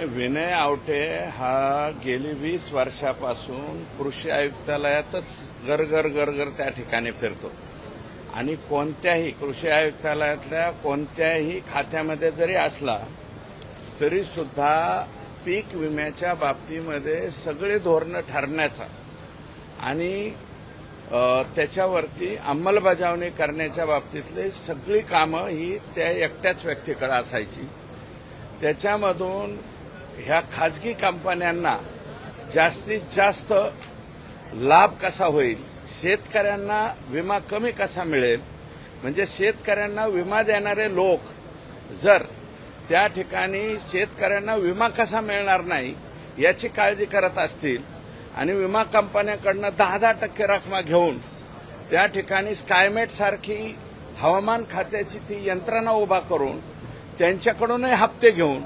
विनय आवटे हा गेली 20 वर्षापासून कृषी आयुक्तालयातच गरगर गरगर त्या ठिकाणी फिरतो आणि कोणत्याही कृषी आयुक्तालयातल्या कोणत्याही खात्यामध्ये जरी असला तरी सुद्धा पीक विम्याच्या बाबतीमध्ये सगळे धोरणं ठरण्याचा आणि त्याच्यावरती अंमलबजावणी करण्याच्या बाबतीतली सगळी कामं ही त्या एकट्याच व्यक्तीकडे असायची। त्याच्यामधून ह्या खाजगी कंपन्यांना जास्तीत जास्त लाभ कसा होईल, शेतकऱ्यांना विमा कमी कसा मिळेल, म्हणजे शेतकऱ्यांना विमा देणारे लोक जर त्या ठिकाणी शेतकऱ्यांना विमा कसा मिळणार नाही याची काळजी करत असतील आणि विमा कंपन्यांकडून 10% रक्कम घेऊन त्या ठिकाणी स्कायमेट सारखी हवामान खात्याची ती यंत्रणा उभा करून त्यांच्याकडूनही हप्ते घेऊन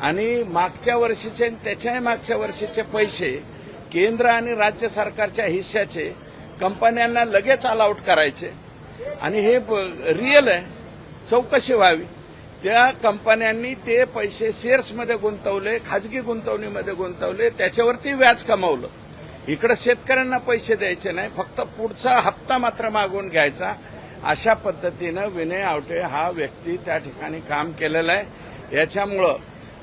आणि मागच्या वर्षीचे आणि त्याच्याही मागच्या वर्षीचे पैसे केंद्र आणि राज्य सरकारच्या हिश्श्याचे कंपन्यांना लगेच अलॉट करायचे आणि हे रिअल आहे, चौकशी व्हावी। त्या कंपन्यांनी ते पैसे शेअर्समध्ये गुंतवले, खाजगी गुंतवणुकीमध्ये गुंतवले, त्याच्यावरती व्याज कमावलं। इकडे शेतकऱ्यांना पैसे द्यायचे नाही, फक्त पुढचा हप्ता मात्र मागून घ्यायचा। अशा पद्धतीनं विनय आवटे हा व्यक्ती त्या ठिकाणी काम केलेला आहे। याच्यामुळं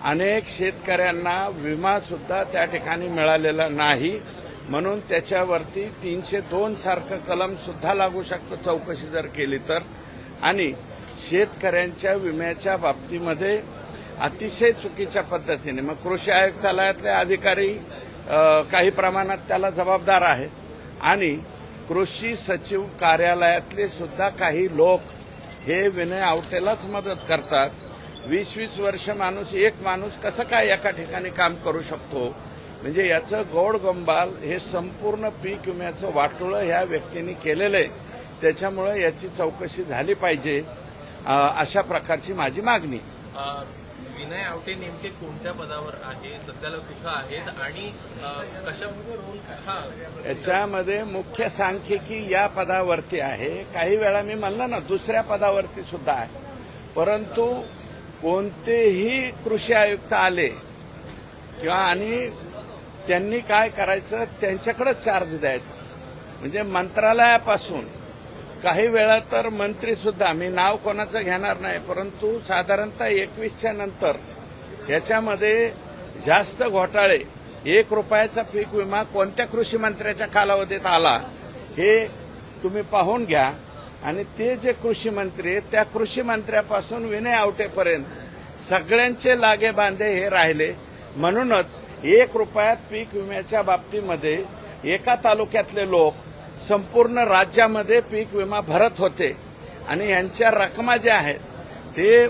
अनेक शेतकऱ्यांना विमा सुद्धा त्या ठिकाणी मिळालेला नाही, म्हणून त्याच्यावरती 302 सारखं कलम सुद्धा लागू शकतं चौकशी जर केली तर। आणि शेतकऱ्यांच्या विम्याच्या बाबतीमध्ये अतिशय चुकीच्या पद्धतीने मग कृषी आयुक्तालयातले अधिकारी काही प्रमाणात त्याला जबाबदार आहेत आणि कृषी सचिव कार्यालयातले सुद्धा काही लोक हे विनय आवटेलाच मदत करतात। 20-20 वर्ष एक माणूस कसं काय एका ठिकाणी काम करू शकतो, म्हणजे याचं गोडगंबाल हे संपूर्ण पीक विम्याचं वाटोळं ह्या व्यक्तीने केलेलं आहे। त्याच्यामुळे याची चौकशी झाली पाहिजे, अशा प्रकारची माझी मागणी। विनय आवटे नेमके कोणत्या पदावर आहे, सध्याला कुठं आहेत आणि कशामध्ये रोल? याच्यामध्ये मुख्य सांख्यिकी या पदावरती आहे, काही वेळा मी म्हणलं ना दुसऱ्या पदावरती सुद्धा आहे, परंतु कोणतेही कृषी आयुक्त आले किंवा आणि त्यांनी काय करायचं त्यांच्याकडे चार्ज द्यायचा, म्हणजे मंत्रालयापासून काही वेळा तर मंत्री सुद्धा, मी नाव कोणाचं घेणार नाही, परंतु साधारणतः 21च्या नंतर याच्यामध्ये जास्त घोटाळे, 1 रुपयाचा पीक विमा कोणत्या कृषी मंत्र्याच्या कालावधीत आला हे तुम्ही पाहून घ्या। आणि ते जे कृषी मंत्री आहेत त्या कृषी मंत्र्यापासून विनय आवटेपर्यंत सगळ्यांचे लागे बांधे हे राहिले। म्हणूनच 1 रुपयात पीक विम्याच्या बाबतीमध्ये एका तालुक्यातले लोक संपूर्ण राज्यामध्ये पीक विमा भरत होते आणि यांच्या रकमा ज्या आहेत ते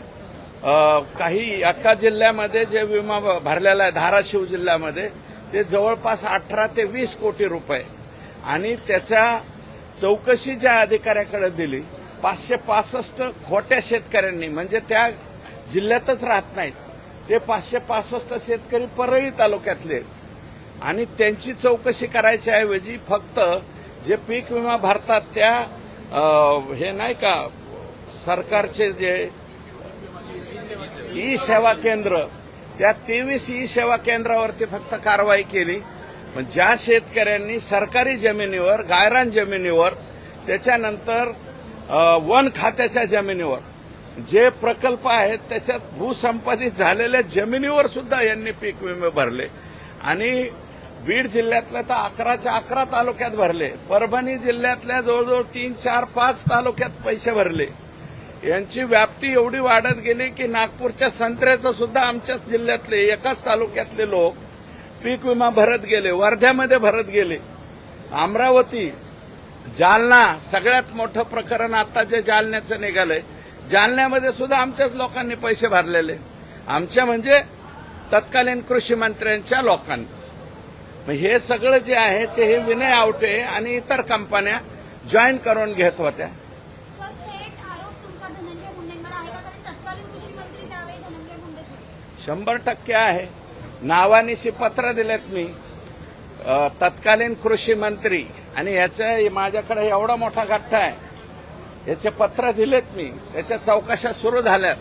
काही एका जिल्ह्यामध्ये जे विमा भरलेला आहे धाराशिव जिल्ह्यामध्ये ते जवळपास 18 ते 20 कोटी रुपये आणि त्याच्या चौकशी ज्या अधिकाऱ्याकडे दिली 565 खोट्या शेतकऱ्यांनी, म्हणजे त्या जिल्ह्यातच राहत नाहीत ते 565 शेतकरी परळी तालुक्यातले आणि त्यांची चौकशी करायच्या ऐवजी फक्त जे पीक विमा भरतात त्या हे नाही का सरकारचे जे ई सेवा केंद्र त्या 23 ई सेवा केंद्रावरती फक्त कारवाई केली। पण ज्या शेतकऱ्यांनी सरकारी जमिनीवर, गायरान जमिनीवर, त्याच्यानंतर वन खात्याच्या जमिनीवर जे प्रकल्प आहेत त्याच्यात भूसंपादित झालेल्या जमिनीवर सुद्धा यांनी पीक विमे भरले आणि बीड जिल्ह्यातल्या तर 11च्या 11 तालुक्यात भरले, परभणी जिल्ह्यातल्या जवळजवळ 3, 4, 5 तालुक्यात पैसे भरले। यांची व्याप्ती एवढी वाढत गेली की नागपूरच्या संत्र्याचं सुद्धा आमच्याच जिल्ह्यातले एकाच तालुक्यातले लोक पीक विमा भरत गेले, वर्ध्यामध्ये भरत गेले, अमरावती, जालना, सगळ्यात मोठं प्रकरण आता जे जालन्याचं निघालंय, जालन्यामध्ये सुद्धा आमच्याच लोकांनी पैसे भरलेले, आमच्या म्हणजे तत्कालीन कृषी मंत्र्यांच्या लोकांनी। मग हे सगळं जे आहे ते हे विनय आवटे आणि इतर कंपन्या जॉईन करून घेत होत्या। 100% आहे। नावानिशी पत्र दिलेत मी तत्कालीन कृषी मंत्री आणि याचं माझ्याकडे एवढा मोठा गठ्ठा आहे, याचे पत्र दिलेत मी, त्याच्या चौकशा सुरू झाल्यात।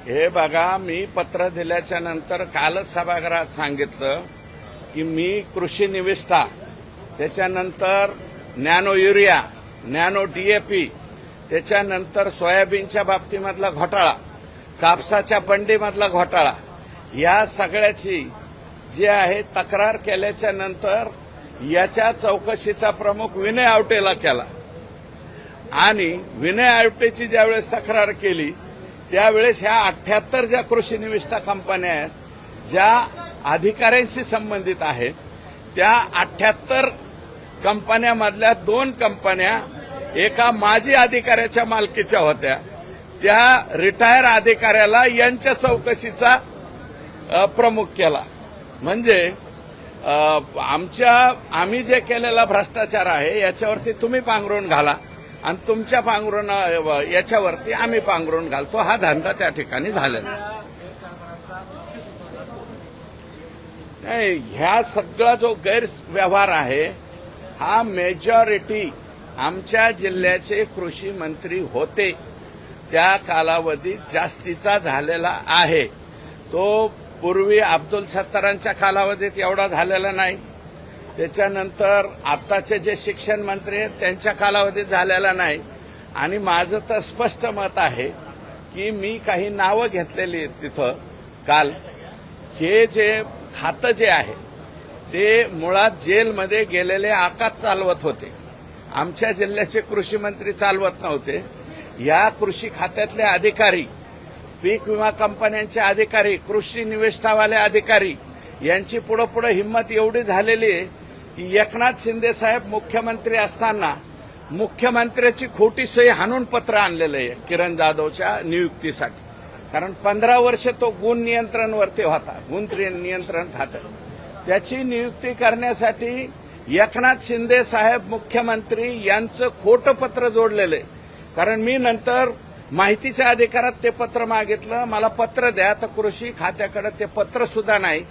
हे बघा, मी पत्र दिल्याच्या नंतर कालच सभागृहात सांगितलं की मी कृषी निविष्ठा, त्याच्यानंतर नॅनो युरिया, नॅनो डीएपी, त्याच्यानंतर सोयाबीनच्या बाबतीमधला घोटाळा, कापसाच्या बंडीमधला घोटाळा, या सगळ्याची जी आहे तक्रार केल्याच्या नंतर याच्या चौकशीचा प्रमुख विनय आवटेला केला आणि विनय आवटेची ज्यावेळेस तक्रार केली त्यावेळेस ह्या 78 ज्या कृषी निविष्ठा कंपन्या आहेत, ज्या अधिकाऱ्यांशी संबंधित आहेत, त्या 78 कंपन्यामधल्या 2 कंपन्या एका माजी अधिकाऱ्याच्या मालकीच्या होत्या. त्या रिटायर अधिकाऱ्याला यांच्या चौकशीचा प्रमुख केला. म्हणजे आम्ही जे केलेला भ्रष्टाचार आहे याच्यावरती तुम्ही पांघरून घाला आणि तुमच्या पांघरून याच्यावरती आम्ही पांघरून घालतो, हा धंदा त्या ठिकाणी झालेला नाही. ह्या सगळा जो गैरव्यवहार आहे हा मेजॉरिटी आमच्या जिल्ह्याचे कृषी मंत्री होते त्या कालावधीत जास्तीचा झालेला आहे. तो पूर्वी अब्दुल सत्तारांच्या कालावधीत एवढा झालेला नाही. त्याच्यानंतर आत्ताचे जे शिक्षण मंत्री आहेत त्यांच्या कालावधीत झालेला नाही. आणि माझं तर स्पष्ट मत आहे की मी काही नावं घेतलेली आहेत तिथं काल. हे जे खातं जे आहे ते मुळात जेलमध्ये गेलेले आकाच चालवत होते, आमच्या जिल्ह्याचे कृषी मंत्री चालवत नव्हते. या कृषी खात्यातले अधिकारी, पीक विमा कंपन्यांचे अधिकारी, कृषी निविष्ठावाले अधिकारी यांची पुढे हिंमत एवढी झालेली आहे की एकनाथ शिंदे साहेब मुख्यमंत्री असताना मुख्यमंत्र्याची खोटी सही हाणून पत्र आणलेलं आहे किरण जाधवच्या नियुक्तीसाठी. कारण 15 वर्ष तो गुण नियंत्रणवरती होता, गुण नियंत्रण खातं. त्याची नियुक्ती करण्यासाठी एकनाथ शिंदे साहेब मुख्यमंत्री यांचं खोटं पत्र जोडलेलं आहे. कारण मी नंतर माहितीच्या अधिकारात ते पत्र मागितलं, मला पत्र द्या, तर कृषी खात्याकडे ते पत्र सुद्धा नाही.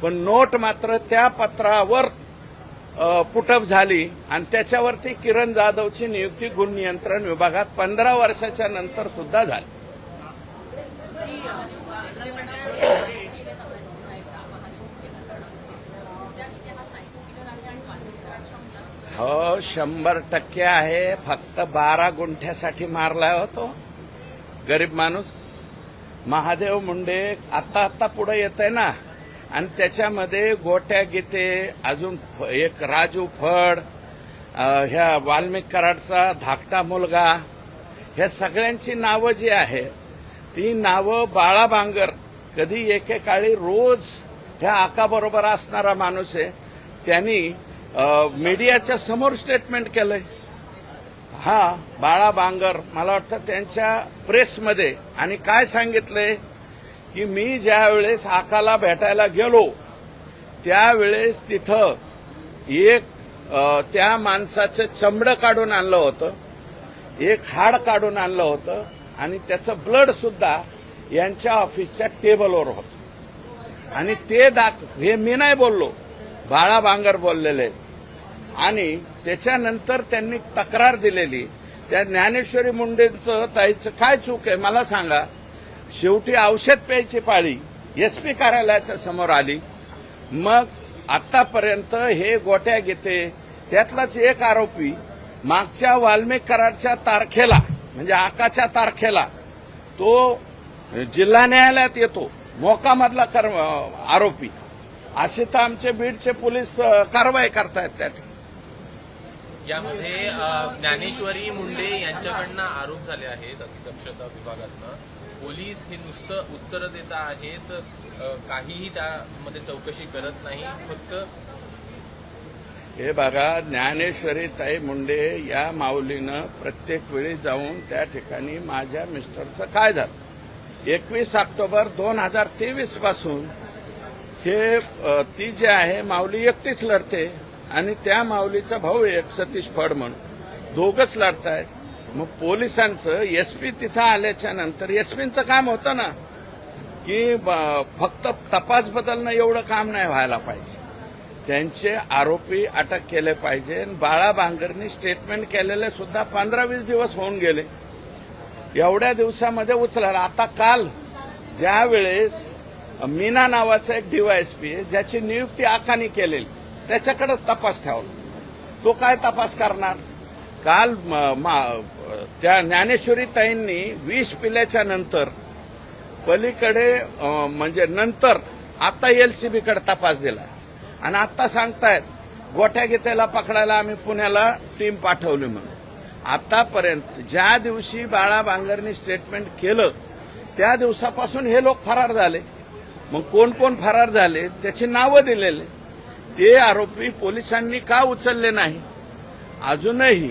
पण नोट मात्र त्या पत्रावर पुटअप झाली आणि त्याच्यावरती किरण जाधवची नियुक्ती गुण नियंत्रण विभागात 15 वर्षाच्या नंतर सुद्धा झाली. हो, 100% आहे. फक्त 12 गुंठ्यासाठी मारला होतो गरीब माणूस. महादेव मुंडे आत्ता पुढे येत आहे ना, आणि त्याच्यामध्ये गोट्या गीते, अजून एक राजू फड, ह्या वाल्मिक कराडचा धाकटा मुलगा, ह्या सगळ्यांची नावं जी आहे ती नावं बाळा बांगर, कधी एकेकाळी रोज ह्या आकाबरोबर असणारा माणूस आहे. त्यांनी मीडियाच्या समोर स्टेटमेंट केलंय. हा बाळा बांगर, मला वाटतं त्यांच्या प्रेसमध्ये, आणि काय सांगितलंय की मी ज्या वेळेस आकाला भेटायला गेलो त्यावेळेस तिथं एक त्या माणसाचं चमडं काढून आणलं होतं, एक हाड काढून आणलं होतं आणि त्याचं ब्लड सुद्धा यांच्या ऑफिसच्या टेबलवर होतं. आणि ते हे मी नाही बोललो, बाळा बांगर बोललेले. आणि त्याच्यानंतर त्यांनी तक्रार दिलेली. त्या ज्ञानेश्वरी मुंडेंचं ताईचं काय चूक आहे मला सांगा. शेवटी औषध प्यायची पाळी एसपी कार्यालयाच्या समोर आली. मग आतापर्यंत हे गोट्या घेते, त्यातलाच एक आरोपी मागच्या वाल्मिक कराडच्या तारखेला, म्हणजे आकाच्या तारखेला, तो जिल्हा न्यायालयात येतो, मोकामधला आरोपी. असे तर आमचे बीडचे पोलीस कारवाई करतायत. त्या यामध्ये ज्ञानेश्वरी मुंडे यांच्याकडनं आरोप झाले आहेत अतिदक्षता विभागातनं. पोलीस हे नुसतं उत्तरं देत आहेत, काहीही त्यामध्ये चौकशी करत नाही. फक्त हे बघा, ज्ञानेश्वरी ताई मुंडे या माऊलीनं प्रत्येक वेळी जाऊन त्या ठिकाणी माझ्या मिस्टरचं काय झालं, 21 ऑक्टोबर 2023 पासून हे ती जी आहे माऊली एकटीच लढते आणि त्या माऊलीचा भाऊ एक सतीश फड म्हणून, दोघंच लढतायत. मग पोलिसांचं एसपी तिथं आल्याच्या नंतर एसपींचं काम होतं ना की फक्त तपास बदलणं, एवढं काम नाही व्हायला पाहिजे. त्यांचे आरोपी अटक केले पाहिजे. बाळा बांगरनी स्टेटमेंट केलेले सुद्धा 15-20 दिवस होऊन गेले. एवढ्या दिवसामध्ये उचला. आता काल ज्या वेळेस मीना नावाचा एक डीवायएसपी आहे ज्याची नियुक्ती आखानी केलेली त्याच्याकडे तपास ठेवला. तो काय तपास करणार? काल त्या ज्ञानेश्वरी ताईंनी विष पिल्याच्या नंतर पलीकडे म्हणजे नंतर आता एलसीबीकडे तपास दिला आणि आता सांगतायत गोठ्या गीतेला पकडायला आम्ही पुण्याला टीम पाठवली म्हणून. आतापर्यंत ज्या दिवशी बाळा बांगरनी स्टेटमेंट केलं त्या दिवसापासून हे लोक फरार झाले. मग कोण कोण फरार झाले त्याची नावं दिलेले. ते आरोपी पोलिसांनी का उचलले नाही? अजूनही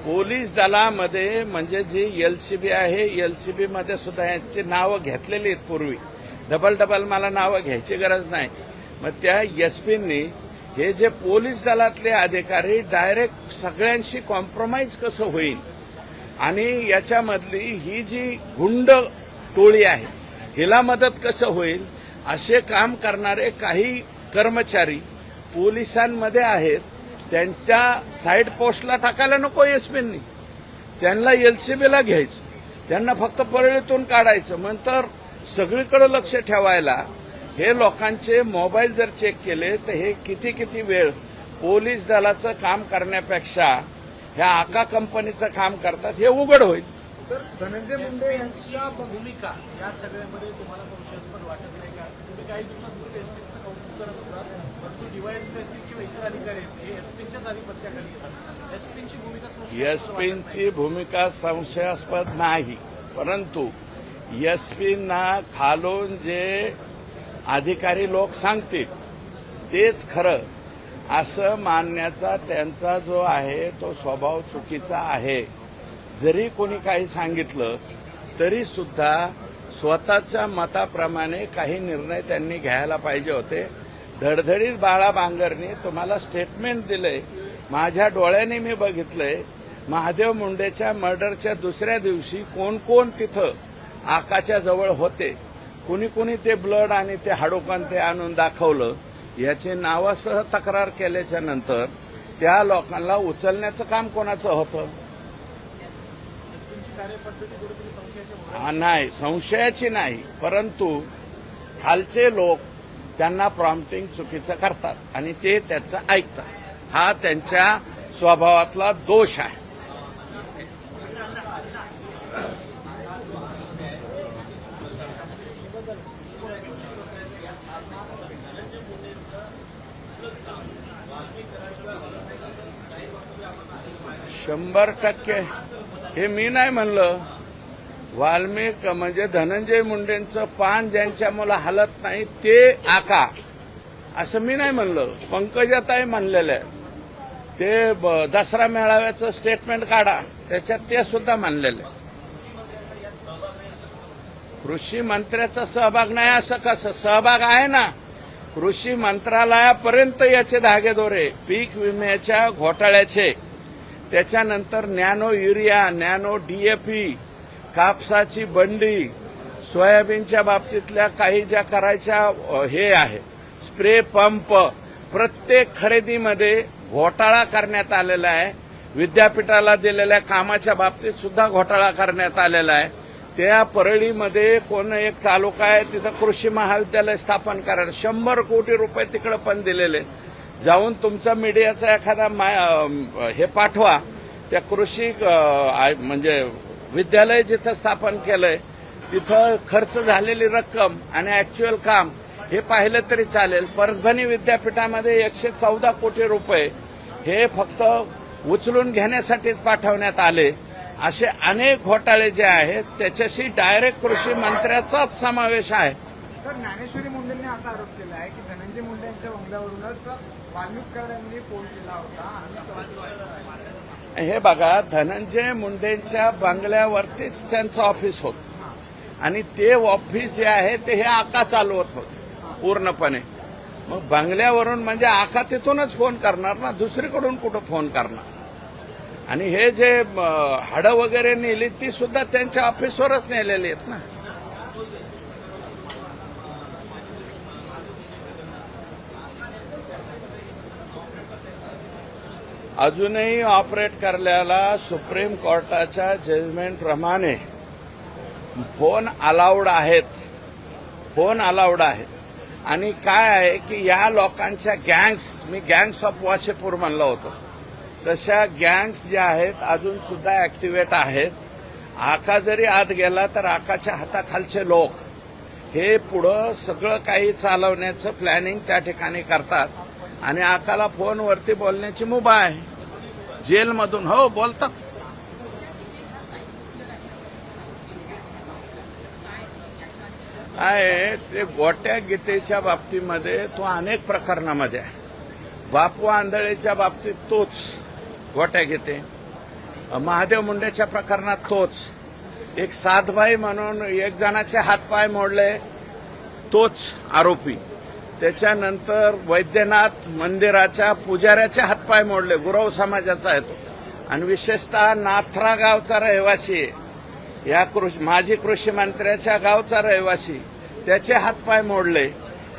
पोलीस दलामध्ये म्हणजे जी एलसीबी आहे एलसीबी मध्ये सुद्धा यांची नावं घेतलेली आहेत पूर्वी. डबल मला नावं घ्यायची गरज नाही. मग त्या एसपींनी हे जे पोलीस दलातले अधिकारी डायरेक्ट सगळ्यांशी कॉम्प्रोमाइज कसं होईल आणि याच्यामधली ही जी गुंड टोळी आहे हिला मदत कसं होईल असे काम करणारे काही कर्मचारी पोलिसांमध्ये आहेत. त्यांच्या साईड पोस्टला टाकायला नको एसपींनी. त्यांना एलसीबीला घ्यायचं. त्यांना फक्त परळीतून काढायचं. नंतर सगळीकडे लक्ष ठेवायला हे लोकांचे मोबाईल जर चेक केले तर हे किती किती वेळ पोलीस दलाचं काम करण्यापेक्षा ह्या आका कंपनीचं काम करतात हे उघड होईल. सर, धनंजय मुंडे यांची भूमिका या सगळ्यामध्ये तुम्हाला संशयास्पद वाटत नाही का? तुम्ही काही दिवसांपूर्वी एसपीचं कौतुक करत होता, परंतु डीवायएसपी असतील किंवा इतर अधिकारी असतील हे एसपीच्याच आधिपत्याखाली येतात. एसपीची भूमिका एसपींची भूमिका संशयास्पद नाही, परंतु एसपींना खालून जे अधिकारी लोक सांगतील तेच खरं असं मानण्याचा त्यांचा जो आहे तो स्वभाव चुकीचा आहे. जरी कोणी काही सांगितलं तरी सुद्धा स्वतःच्या मताप्रमाणे काही निर्णय त्यांनी घ्यायला पाहिजे होते. धडधडीत बाळा बांगरनी तुम्हाला स्टेटमेंट दिलंय, माझ्या डोळ्याने मी बघितलंय. महादेव मुंडेच्या मर्डरच्या दुसऱ्या दिवशी कोण कोण तिथं आकाच्या जवळ होते, कुणी कुणी ते ब्लड आणि ते हाडोकान ते आणून दाखवलं. याची नावासह तक्रार केल्याच्या नंतर त्या लोकांना उचलण्याचं काम कोणाचं होतं? नाही, संशयाची नाही, परंतु खालचे लोक त्यांना प्रॉम्प्टिंग चुकीचं करतात आणि ते त्याचं ऐकतात. हा त्यांच्या स्वभावातला दोष आहे. शंभर टक्के हे मी नाही म्हणलं. वाल्मिक म्हणजे धनंजय मुंडेंचं पान ज्यांच्या मुलं हलत नाही ते आका असं मी नाही म्हणलं. पंकजाताई म्हणलेलं आहे. ते दसरा मेळाव्याचं स्टेटमेंट काढा त्याच्यात ते सुद्धा म्हणलेलं आहे. कृषी मंत्र्याचा सहभाग नाही असं कसं? सहभाग आहे ना. कृषी मंत्रालयापर्यंत याचे धागेदोरे पीक विम्याच्या घोटाळ्याचे, त्याच्यानंतर नॅनो युरिया, नॅनो डीएपी, कापसाची बंडी, सोयाबीनच्या बाबतीतल्या काही ज्या करायच्या हे आहे स्प्रे पंप, प्रत्येक खरेदीमध्ये घोटाळा करण्यात आलेला आहे. विद्यापीठाला दिलेल्या कामाच्या बाबतीत सुद्धा घोटाळा करण्यात आलेला आहे. त्या परळीमध्ये कोण एक तालुका आहे तिथं कृषी महाविद्यालय स्थापन करायला 100 कोटी रुपये तिकडे पण दिलेले. जाऊन तुमचा मीडियाचा एखादा हे पाठवा. त्या कृषी म्हणजे विद्यालय जिथं स्थापन केलंय तिथं खर्च झालेली रक्कम आणि ऍक्च्युअल काम हे पाहिलं तरी चालेल. परभणी विद्यापीठामध्ये 114 कोटी रुपये हे फक्त उचलून घेण्यासाठीच पाठवण्यात आले. असे अनेक घोटाळे जे आहेत त्याच्याशी डायरेक्ट कृषी मंत्र्याचाच समावेश आहे. सर, ज्ञानेश्वरी मुंडेंनी असा आरोप केला आहे की धनंजय मुंडे यांच्या बंगल्यावरूनच वाल्मिक कराडांनी फोन केला होता हे बघा, धनंजय मुंडेंच्या बंगल्यावरतीच त्यांचं ऑफिस होतं आणि ते ऑफिस जे आहे ते हे आका चालवत होते पूर्णपणे. मग बंगल्यावरून म्हणजे आका तिथूनच फोन करणार ना, दुसरीकडून कुठं फोन करणार. आणि हे जे हाडं वगैरे नेली ती सुद्धा त्यांच्या ऑफिसवरच नेलेली आहेत ना. अजूनही ऑपरेट करण्याला सुप्रीम कोर्टाच्या जजमेंटप्रमाणे फोन अलाउड आहेत. फोन अलाउड आहेत. आणि काय आहे की या लोकांच्या गँग्स, मी गँग्स ऑफ वाशेपूर म्हणलं होतं, तशा गँग्स ज्या आहेत अजून सुद्धा ऍक्टिव्हेट आहेत. आका जरी आत गेला तर आकाच्या हाताखालचे लोक हे पुढं सगळं काही चालवण्याचं प्लॅनिंग त्या ठिकाणी करतात. आणि आकाला फोनवरती बोलण्याची मुभा आहे. जेलमधून हो बोलतात. आहे ते गोट्या गीतेच्या बाबतीमध्ये तो अनेक प्रकरणामध्ये आहे. बापू आंधळेच्या बाबतीत तोच गोट्या गीते, महादेव मुंडेच्या प्रकरणात तोच, एक साधबाई म्हणून एक जणाचे हातपाय मोडले तोच आरोपी, त्याच्यानंतर वैद्यनाथ मंदिराच्या पुजाऱ्याचे हातपाय मोडले, गुरव समाजाचा आहे तो, आणि विशेषतः नाथरा गावचा रहिवासी आहे, या माजी कृषी मंत्र्याच्या गावचा रहिवासी, त्याचे हातपाय मोडले.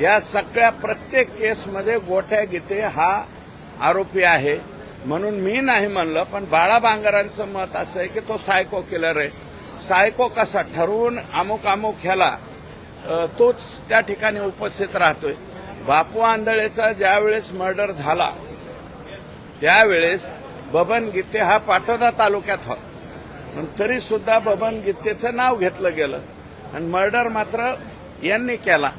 या सगळ्या प्रत्येक केसमध्ये गोट्या गीते हा आरोपी आहे. म्हणून मी नाही म्हणलं, पण बाळा बांगरांचं मत असं आहे की तो सायको किलर आहे. सायको कसा ठरवून अमुक ह्याला तोच त्या ठिकाणी उपस्थित राहतोय. बापू आंधळेचा ज्यावेळेस मर्डर झाला त्यावेळेस बबन गीते हा पाटोदा तालुक्यात होता, पण तरी सुद्धा बबन गीतेचं नाव घेतलं गेलं आणि मर्डर मात्र यांनी केला.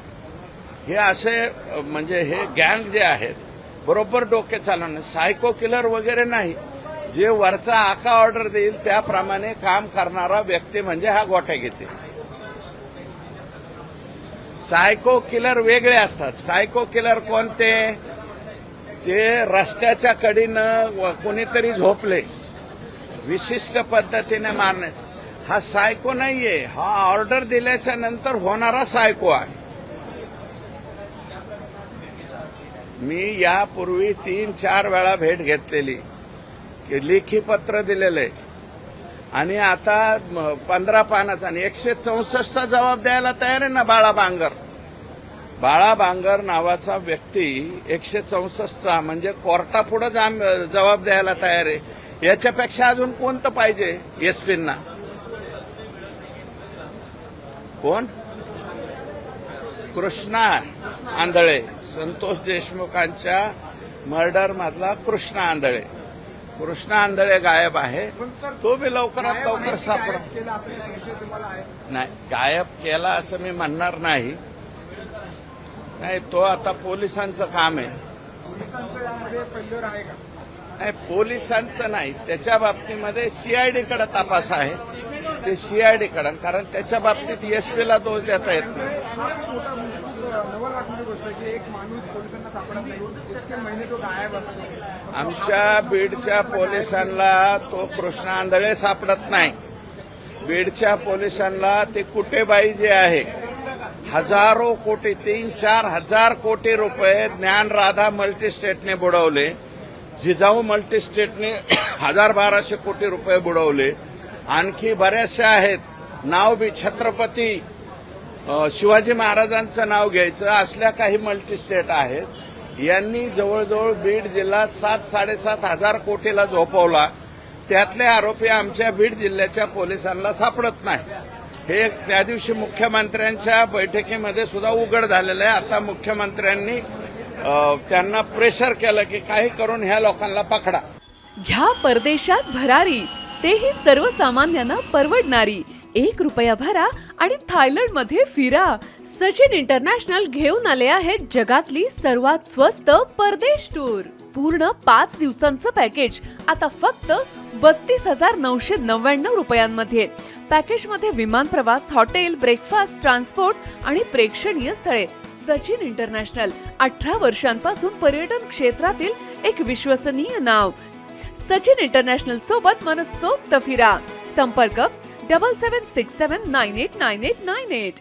हे असे म्हणजे हे गँग जे आहेत बरोबर डोके चालवणे, सायको किलर वगैरे नाही. जे वरचा आका ऑर्डर देईल त्याप्रमाणे काम करणारा व्यक्ती म्हणजे हा गोट्या गीते. सायको किलर वेगळे असतात. सायको किलर कोणते? ते रस्त्याच्या कडीनं कोणीतरी झोपले विशिष्ट पद्धतीने मारण्याचं, हा सायको नाहीये, हा ऑर्डर दिल्याच्या नंतर होणारा सायको आहे. मी यापूर्वी 3-4 वेळा भेट घेतलेली, लेखी पत्र दिलेलं आहे आणि आता 15 पानाचा आणि 164चा जबाब द्यायला तयार आहे ना बाळा बांगर. बाळा बांगर नावाचा व्यक्ती 164चा म्हणजे कोर्टापुढे जबाब द्यायला तयार आहे. याच्यापेक्षा अजून कोणतं पाहिजे एसपींना? कोण? कृष्णा आंधळे, संतोष देशमुखांच्या मर्डर मधला कृष्णा आंधळे. कृष्णा आंधळे गायब आहे, तो बी लवकरात लवकर सापडा. नाही, गायब केला असं मी म्हणणार नाही. तो आता पोलिसांचं काम आहे. नाही, पोलिसांचं नाही, त्याच्या बाबतीमध्ये सीआयडी कडे तपास आहे. ते सीआयडी कडे, कारण त्याच्या बाबतीत एसपीला दोष देता येत नाही. आमच्या बीडच्या पोलिसांना तो कृष्णा आंधळे सापडत नाही. बीडच्या पोलिसांना ते कुटेबाई जे आहे, हजारो कोटी, 3-4 हजार कोटी रुपये ज्ञानराधा मल्टीस्टेटने बुडवले. जिजाऊ मल्टीस्टेटने 1000-1200 कोटी रुपये बुडवले. आणखी बऱ्याचशा आहेत. नाव बी छत्रपती शिवाजी महाराजांचं नाव घ्यायचं असल्या काही मल्टीस्टेट आहेत. यांनी जवळजवळ बीड जिल्हा 7-7.5 हजार कोटीला झोपवला. त्यातले आरोपी आमच्या बीड जिल्ह्याच्या पोलिसांना सापडत नाही. हे त्या दिवशी मुख्यमंत्र्यांच्या बैठकीमध्ये सुद्धा उघड झालेलं आहे. आता मुख्यमंत्र्यांनी त्यांना प्रेशर केलं की काही करून ह्या लोकांना पकडा. घ्या परदेशात भरारी, तेही सर्वसामान्यांना परवडणारी. 1 रुपया भरा आणि थायलंडमध्ये फिरा. सचिन इंटरनॅशनल घेऊन आले आहेत जगातली सर्वात स्वस्त परदेश टूर. पूर्ण 5 दिवसांचं पॅकेज आता फक्त 32,999 रुपयांमध्ये. पॅकेजमध्ये विमान प्रवास, हॉटेल, ब्रेकफास्ट, ट्रान्सपोर्ट आणि प्रेक्षणीय स्थळे. सचिन इंटरनॅशनल 18 वर्षांपासून पर्यटन क्षेत्रातील एक विश्वसनीय नाव. सचिन इंटरनॅशनल सोबत मनसोक्त फिरा. संपर्क 7767989898.